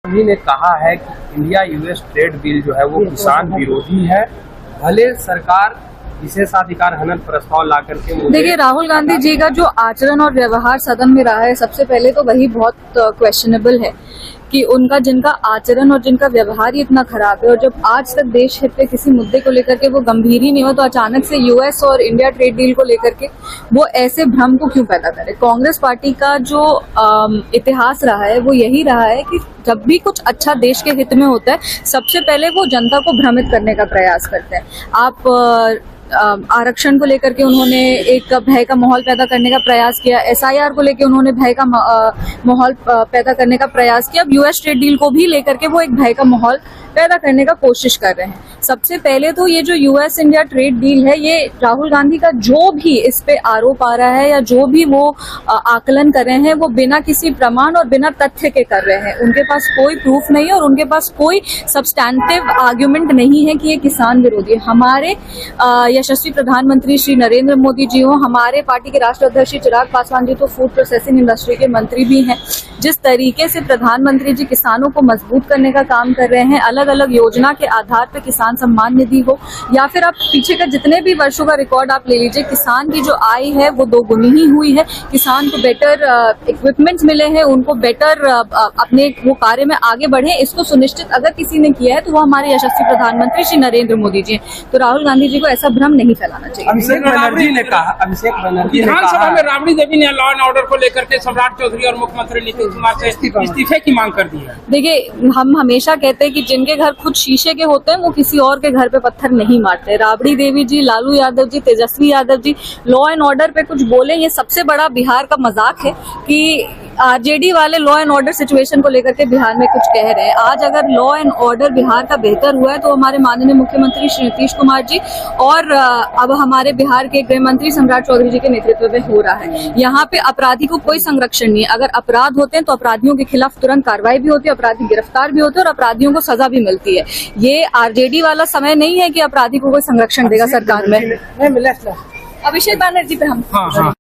गांधी ने कहा है कि इंडिया यूएस ट्रेड डील जो है वो किसान विरोधी है। भले सरकार विशेषाधिकार हनन प्रस्ताव ला करके देखिए, राहुल गांधी जी का जो आचरण और व्यवहार सदन में रहा है, सबसे पहले तो वही बहुत क्वेश्चनेबल है कि उनका जिनका आचरण और जिनका व्यवहार ही इतना खराब है, और जब आज तक देश हित पे किसी मुद्दे को लेकर के वो गंभीर ही नहीं हो, तो अचानक से यूएस और इंडिया ट्रेड डील को लेकर के वो ऐसे भ्रम को क्यों पैदा करे। कांग्रेस पार्टी का जो इतिहास रहा है वो यही रहा है कि जब भी कुछ अच्छा देश के हित में होता है, सबसे पहले वो जनता को भ्रमित करने का प्रयास करते हैं। आप आरक्षण को लेकर के उन्होंने एक भय का माहौल पैदा करने का प्रयास किया, एसआईआर को लेकर उन्होंने भय का माहौल पैदा करने का प्रयास किया। अब यूएस ट्रेड डील को भी लेकर के वो एक भय का माहौल पैदा करने का कोशिश कर रहे हैं। सबसे पहले तो ये जो यूएस इंडिया ट्रेड डील है, ये राहुल गांधी का जो भी इस पे आरोप आ रहा है या जो भी वो आकलन कर रहे हैं, वो बिना किसी प्रमाण और बिना तथ्य के कर रहे हैं। उनके पास कोई प्रूफ नहीं है और उनके पास कोई सब्सटैंटिव आर्ग्यूमेंट नहीं है कि ये किसान विरोधी है। हमारे यशस्वी प्रधानमंत्री श्री नरेंद्र मोदी जी हो, हमारे पार्टी के राष्ट्रीय अध्यक्ष श्री चिराग पासवान जी तो फूड प्रोसेसिंग इंडस्ट्री के मंत्री भी हैं। जिस तरीके से प्रधानमंत्री जी किसानों को मजबूत करने का काम कर रहे हैं, अलग अलग योजना के आधार पर किसान सम्मान निधि हो या फिर आप पीछे का जितने भी वर्षों का रिकॉर्ड आप ले लीजिए, किसान की जो आय है वो दोगुनी ही हुई है। किसान को बेटर इक्विपमेंट्स मिले हैं, उनको बेटर अपने वो कार्य में आगे बढ़े, इसको सुनिश्चित अगर किसी ने किया है तो वो हमारे यशस्वी प्रधानमंत्री श्री नरेंद्र मोदी जी हैं। तो राहुल गांधी जी को ऐसा भ्रम नहीं फैलाना चाहिए। अभिषेक बनर्जी ने कहा विधानसभा में राबड़ी देवी ने लॉ एंड ऑर्डर को लेकर के सम्राट चौधरी और मुख्यमंत्री नीतीश कुमार से इस्तीफे की मांग कर दी है। देखिए, हम हमेशा कहते हैं कि जिनके घर खुद शीशे के होते हैं वो किसी और के घर पे पत्थर नहीं मारते। राबड़ी देवी जी, Lalu Yadav ji, Tejashwi Yadav ji law and order पे कुछ बोले, ये सबसे बड़ा बिहार का मजाक है कि आरजेडी वाले लॉ एंड ऑर्डर सिचुएशन को लेकर के बिहार में कुछ कह रहे हैं। आज अगर लॉ एंड ऑर्डर बिहार का बेहतर हुआ है तो हमारे माननीय मुख्यमंत्री श्री नीतीश कुमार जी और अब हमारे बिहार के गृह मंत्री सम्राट चौधरी जी के नेतृत्व में हो रहा है। यहाँ पे अपराधी को कोई संरक्षण नहीं है। अगर अपराध होते हैं तो अपराधियों के खिलाफ तुरंत कार्रवाई भी होती है, अपराधी गिरफ्तार भी होते हैं और अपराधियों को सजा भी मिलती है। ये आरजेडी वाला समय नहीं है कि अपराधी को कोई संरक्षण देगा सरकार में। नहीं मिला। अभिषेक बनर्जी पे हम